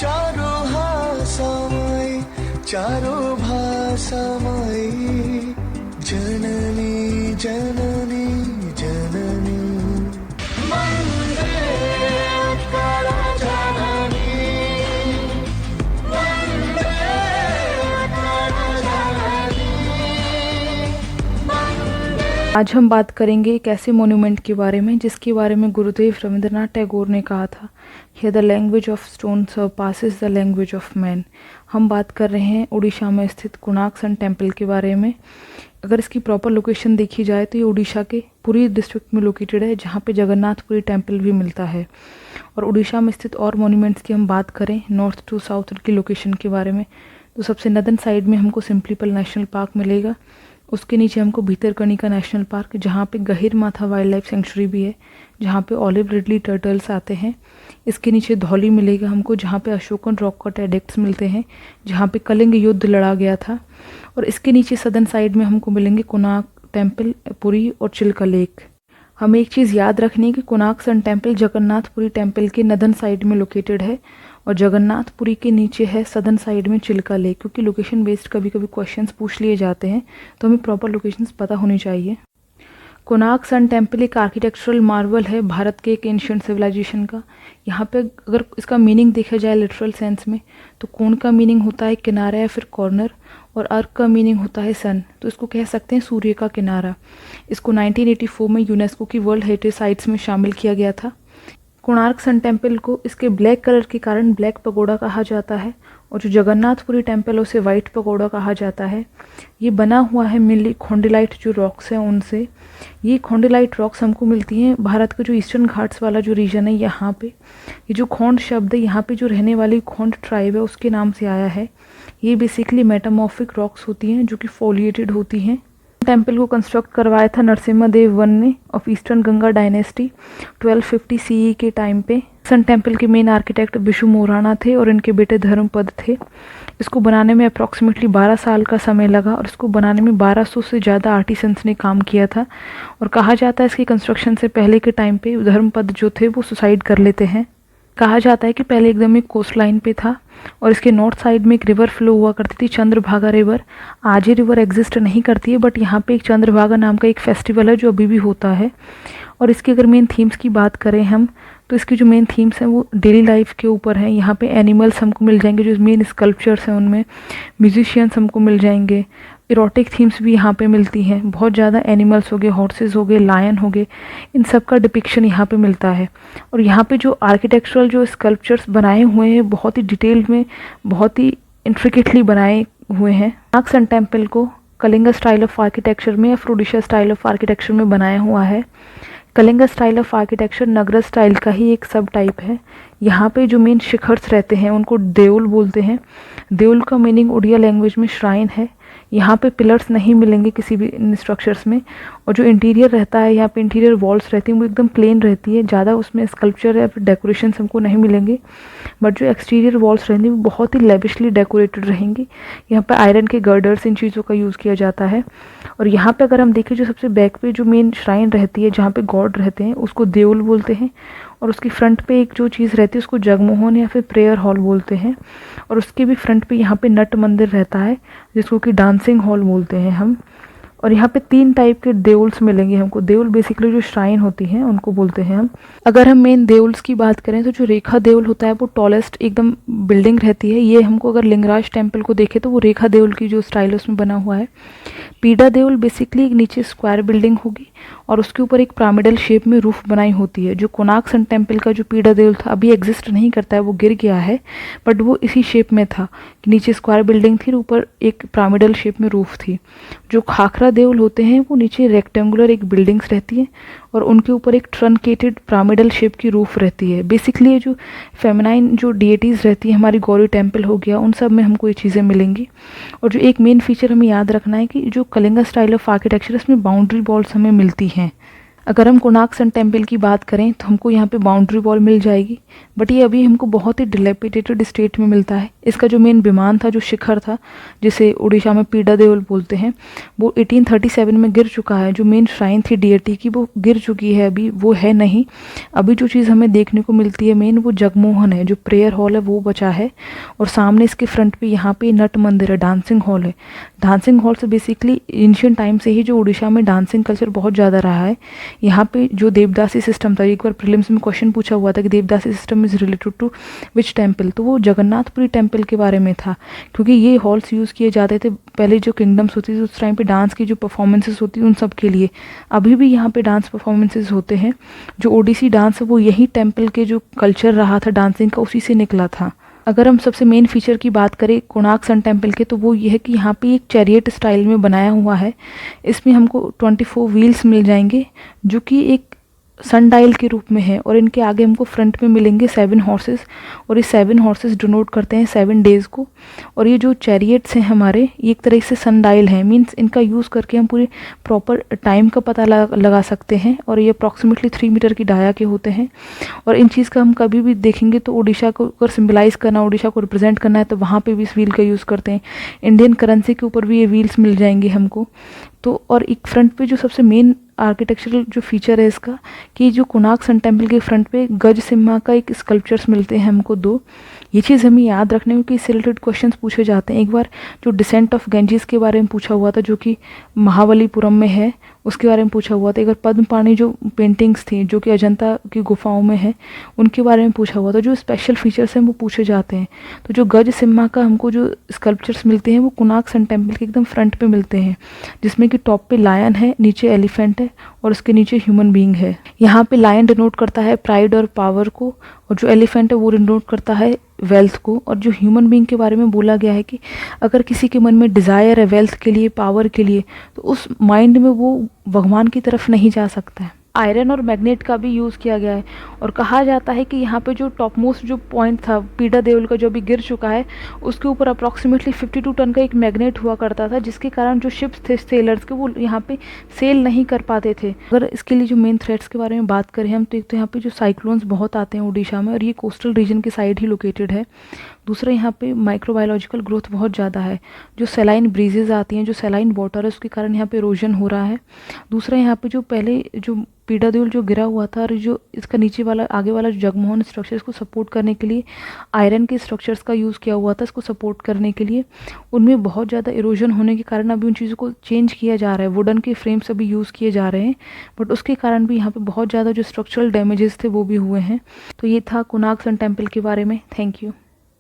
चारों हासामाई चारों भासामाई जननी जननी जननी वंदे उत्कल जननी वंदे उत्कल जननी वंदे। आज हम बात करेंगे एक ऐसे मोन्यूमेंट के बारे में जिसके बारे में गुरुदेव रविंद्रनाथ टैगोर ने कहा था, "Here the language of stone surpasses the language of man." हम बात कर रहे हैं उड़ीसा में स्थित कोणार्क सन टेम्पल के बारे में। अगर इसकी प्रॉपर लोकेशन देखी जाए तो ये उड़ीसा के पुरी डिस्ट्रिक्ट में लोकेटेड है, जहाँ पे जगन्नाथपुरी टेम्पल भी मिलता है। और उड़ीसा में स्थित और मोन्यूमेंट्स की हम बात करें नॉर्थ टू साउथ की लोकेशन के बारे में, तो सबसे नदन साइड में हमको सिम्पलीपल नेशनल पार्क मिलेगा। उसके नीचे हमको भीतरकनिका नेशनल पार्क, जहाँ पे गहिर माथा वाइल्ड लाइफ सेंचुरी भी है, जहाँ पे ऑलिव रिडली टर्टल्स आते हैं। इसके नीचे धौली मिलेगा हमको, जहाँ पे अशोकन रॉक कट एडेक्ट्स मिलते हैं, जहाँ पे कलिंग युद्ध लड़ा गया था। और इसके नीचे सदर्न साइड में हमको मिलेंगे कोणार्क टेम्पल, पुरी और चिल्का लेक। हमें एक चीज़ याद रखनी है कि Konark sun temple Jagannathpuri temple के नदन साइड में लोकेटेड है और जगन्नाथपुरी के नीचे है सदर्न साइड में चिल्का लेक। क्योंकि लोकेशन बेस्ड कभी कभी क्वेश्चंस पूछ लिए जाते हैं, तो हमें प्रॉपर लोकेशंस पता होनी चाहिए। कोणार्क सन टेम्पल एक आर्किटेक्चरल मार्वल है भारत के एक एंशिएंट सिविलाइजेशन का। यहाँ पे अगर इसका मीनिंग देखा जाए लिटरल सेंस में, तो कोण का मीनिंग होता है किनारा या फिर कॉर्नर, और अर्क का मीनिंग होता है सन, तो इसको कह सकते हैं सूर्य का किनारा। इसको 1984 में यूनेस्को की वर्ल्ड हेरिटेज साइट्स में शामिल किया गया था। कोणार्क सन टेम्पल को इसके ब्लैक कलर के कारण ब्लैक पगोडा कहा जाता है, और जो जगन्नाथपुरी टेम्पल है उसे वाइट पगोडा कहा जाता है। ये बना हुआ है मेनली खोंडिलाइट जो रॉक्स हैं उनसे। ये खोंडिलाइट रॉक्स हमको मिलती हैं भारत का जो ईस्टर्न घाट्स वाला जो रीजन है यहाँ पे। ये जो खोंड शब्द है यहाँ पे जो रहने वाली खोंड ट्राइब है उसके नाम से आया है। ये बेसिकली मेटामॉर्फिक रॉक्स होती हैं जो कि फोलिएटेड होती हैं। टेम्पल को कंस्ट्रक्ट करवाया था नरसिम्हा देव वन ने of eastern Ganga dynasty 1250 CE के टाइम पे। सन टेम्पल के मेन आर्किटेक्ट विशु मोराना थे और इनके बेटे धर्मपद थे। इसको बनाने में अप्रॉक्सीमेटली 12 साल का समय लगा और इसको बनाने में 1200 से ज़्यादा आर्टिसंस ने काम किया था। और कहा जाता है इसकी कंस्ट्रक्शन से पहले के टाइम पे धर्मपद जो थे वो सुसाइड कर लेते हैं। कहा जाता है कि पहले एकदम एक कोस्ट लाइन पे था और इसके नॉर्थ साइड में एक रिवर फ्लो हुआ करती थी, चंद्रभागा रिवर। आज ये रिवर एग्जिस्ट नहीं करती है, बट यहाँ पे एक चंद्रभागा नाम का एक फेस्टिवल है जो अभी भी होता है। और इसकी अगर मेन थीम्स की बात करें हम, तो इसकी जो मेन थीम्स हैं वो डेली लाइफ के ऊपर हैं। यहाँ पे एनिमल्स हमको मिल जाएंगे, जो मेन स्कल्पचर्स हैं उनमें म्यूजिशियंस हमको मिल जाएंगे। इरोटिक थीम्स भी यहाँ पे मिलती हैं, बहुत ज़्यादा एनिमल्स हो गए, हॉर्सेस हो गए, लायन हो गए, इन सब का डिपिक्शन यहाँ पे मिलता है। और यहाँ पे जो आर्किटेक्चरल जो स्कल्पचर्स बनाए हुए हैं बहुत ही डिटेल में, बहुत ही इंट्रिकेटली बनाए हुए हैं। कोणार्क सन टेम्पल को कलिंगा स्टाइल ऑफ आर्किटेक्चर में या फिर ओडिशा स्टाइल ऑफ आर्किटेक्चर में बनाया हुआ है। Kalinga style of architecture Nagara style का ही एक सब टाइप है। यहाँ पे जो मेन शिखर्स रहते हैं उनको देउल बोलते हैं। देउल का मीनिंग उड़िया लैंग्वेज में श्राइन है। यहाँ पे पिलर्स नहीं मिलेंगे किसी भी स्ट्रक्चर्स में, और जो इंटीरियर रहता है यहाँ पे इंटीरियर वॉल्स रहती हैं वो एकदम प्लेन रहती है, ज़्यादा उसमें स्कल्पचर या फिर डेकोरेशन हमको नहीं मिलेंगे। बट जो एक्सटीरियर वॉल्स रहेंगी वो बहुत ही लेविशली डेकोरेटेड रहेंगी। यहाँ पे आयरन के गर्डर्स इन चीज़ों का यूज़ किया जाता है। और यहाँ पे अगर हम देखें जो सबसे बैक पे जो मेन श्राइन रहती है जहाँ पे गॉड रहते हैं उसको देउल बोलते हैं, और उसकी फ्रंट पे एक जो चीज़ रहती है उसको जगमोहन या फिर प्रेयर हॉल बोलते हैं। और उसके भी फ्रंट पे यहाँ पे नट मंदिर रहता है जिसको कि डांसिंग हॉल बोलते हैं हम। और यहाँ पे 3 टाइप के देउल्स मिलेंगे हमको। देउल बेसिकली जो श्राइन होती हैं उनको बोलते हैं हम। अगर हम मेन देउल्स की बात करें तो जो रेखा देउल होता है वो टॉलेस्ट एकदम बिल्डिंग रहती है। ये हमको अगर लिंगराज टेम्पल को देखें तो वो रेखा देउल की जो स्टाइल उसमें बना हुआ है। पीड़ा देउल बेसिकली एक नीचे स्क्वायर बिल्डिंग होगी और उसके ऊपर एक पिरामिडल शेप में रूफ बनाई होती है। जो कोणार्क सन टेम्पल का जो पीड़ा देउल था अभी एग्जिस्ट नहीं करता है, वो गिर गया है, बट वो इसी शेप में था कि नीचे स्क्वायर बिल्डिंग थी और ऊपर एक पिरामिडल शेप में रूफ थी। जो खाखरा देउल होते हैं वो नीचे रेक्टेंगुलर एक बिल्डिंग्स रहती है और उनके ऊपर एक ट्रंकेटेड पिरामिडल शेप की रूफ रहती है। बेसिकली ये जो फेमिनाइन जो डिएटीज़ रहती है, हमारी गौरी टेम्पल हो गया, उन सब में हमको ये चीज़ें मिलेंगी। और जो एक मेन फीचर हमें याद रखना है कि जो कलिंगा स्टाइल ऑफ आर्किटेक्चर इसमें बाउंड्री वॉल्स हमें मिलती हैं। अगर हम कोणार्क सन टेम्पल की बात करें तो हमको यहाँ पे बाउंड्री वॉल मिल जाएगी, बट ये अभी हमको बहुत ही डिलेपिडेटेड स्टेट में मिलता है। इसका जो मेन विमान था, जो शिखर था, जिसे उड़ीसा में पीडा देवल बोलते हैं, वो 1837 में गिर चुका है। जो मेन श्राइन थी डीएटी की वो गिर चुकी है, अभी वो है नहीं। अभी जो चीज़ हमें देखने को मिलती है मेन, वो जगमोहन है, जो प्रेयर हॉल है वो बचा है। और सामने इसके फ्रंट पे यहाँ पे नट मंदिर है, डांसिंग हॉल है। डांसिंग हॉल से बेसिकली एंशिएंट टाइम से ही जो उड़ीसा में डांसिंग कल्चर बहुत ज़्यादा रहा है। यहाँ पे जो देवदासी सिस्टम था, एक बार प्रीलिम्स में क्वेश्चन पूछा हुआ था कि devadasi system is related to which temple, तो वो जगन्नाथपुरी टेम्पल के बारे में था, क्योंकि ये हॉल्स यूज़ किए जाते थे पहले जो किंगडम्स होती थी उस टाइम पे डांस की जो परफॉर्मेंसेस होती थी उन सब के लिए। अभी भी यहाँ पे डांस परफॉर्मेंसेस होते हैं। जो ओडिसी डांस है वो यही टेम्पल के जो कल्चर रहा था डांसिंग का, उसी से निकला था। अगर हम सबसे मेन फीचर की बात करें कोणार्क सन टेम्पल के, तो वो ये है कि यहाँ पे एक चैरियट स्टाइल में बनाया हुआ है। इसमें हमको 24 व्हील्स मिल जाएंगे, जो कि एक सनडाइल के रूप में है। और इनके आगे हमको फ्रंट में मिलेंगे 7 हॉर्सेस, और ये 7 हॉर्सेस डिनोट करते हैं 7 डेज़ को। और ये जो चैरियट्स हैं हमारे, ये एक तरह से सनडाइल हैं, मीन्स इनका यूज़ करके हम पूरे प्रॉपर टाइम का पता लगा सकते हैं। और ये अप्रॉक्सीमेटली 3 मीटर की डाया के होते हैं। और इन चीज़ का हम कभी भी देखेंगे तो उड़ीसा को अगर सिम्बलाइज़ करना, उड़ीसा को रिप्रेजेंट करना है, तो वहाँ पे भी इस व्हील का यूज़ करते हैं। इंडियन करेंसी के ऊपर भी ये व्हील्स मिल जाएंगे हमको। तो और एक फ्रंट पे जो सबसे मेन आर्किटेक्चरल जो फीचर है इसका, कि जो कोणार्क सन टेम्पल के फ्रंट पे गज सिम्हा का एक स्कल्पचर्स मिलते हैं हमको 2। ये चीज़ हमें याद रखने में, कि इससे रिलेटेड क्वेश्चंस पूछे जाते हैं। एक बार जो डिसेंट ऑफ गेंजिस के बारे में पूछा हुआ था, जो कि महाबलीपुरम में है, उसके बारे में पूछा हुआ था। एक बार पद्म पाणी जो पेंटिंग्स थी जो कि अजंता की गुफाओं में है, उनके बारे में पूछा हुआ था। जो स्पेशल फीचर्स हैं वो पूछे जाते हैं। तो जो गज सिम्हा का हमको जो स्कल्पचर्स मिलते हैं वो कोणार्क सन टेम्पल के एकदम फ्रंट पे मिलते हैं, जिसमें कि टॉप पे लायन है, नीचे एलिफेंट है, और उसके नीचे ह्यूमन बीइंग है। यहाँ पे लायन डिनोट करता है प्राइड और पावर को, और जो एलिफेंट है वो डिनोट करता है वेल्थ को। और जो ह्यूमन बीइंग के बारे में बोला गया है कि अगर किसी के मन में डिज़ायर है वेल्थ के लिए, पावर के लिए, तो उस माइंड में वो भगवान की तरफ नहीं जा सकता है। आयरन और मैग्नेट का भी यूज़ किया गया है। और कहा जाता है कि यहाँ पे जो टॉप मोस्ट जो पॉइंट था पीडा देवल का, जो अभी गिर चुका है, उसके ऊपर अप्रॉक्सीमेटली 52 टन का एक मैग्नेट हुआ करता था, जिसके कारण जो शिप्स थे सेलर्स के, वो यहाँ पे सेल नहीं कर पाते थे। अगर इसके लिए जो मेन थ्रेट्स के बारे में बात करें हम, तो एक तो यहाँ पे जो साइक्लोन्स बहुत आते हैं उड़ीसा में, और ये कोस्टल रीजन के साइड ही लोकेटेड है। दूसरा, यहाँ पे माइक्रोबायोलॉजिकल ग्रोथ बहुत ज़्यादा है। जो सेलाइन ब्रीजेज आती हैं, जो सेलाइन वाटर है, उसके कारण यहाँ पे इरोजन हो रहा है। दूसरा, यहाँ पे जो पहले जो पीडा देवल जो गिरा हुआ था, और जो इसका नीचे वाला आगे वाला जो जगमोहन स्ट्रक्चर, इसको सपोर्ट करने के लिए आयरन के स्ट्रक्चर्स का यूज़ किया हुआ था, इसको सपोर्ट करने के लिए। उनमें बहुत ज़्यादा इरोजन होने के कारण अभी उन चीज़ों को चेंज किया जा रहा है। वुडन के फ्रेम्स अभी यूज़ किए जा रहे हैं, बट उसके कारण भी यहाँ पे बहुत ज़्यादा जो स्ट्रक्चरल डैमेजेस थे वो भी हुए हैं। तो ये था कोणार्क सन टेम्पल के बारे में। Thank you.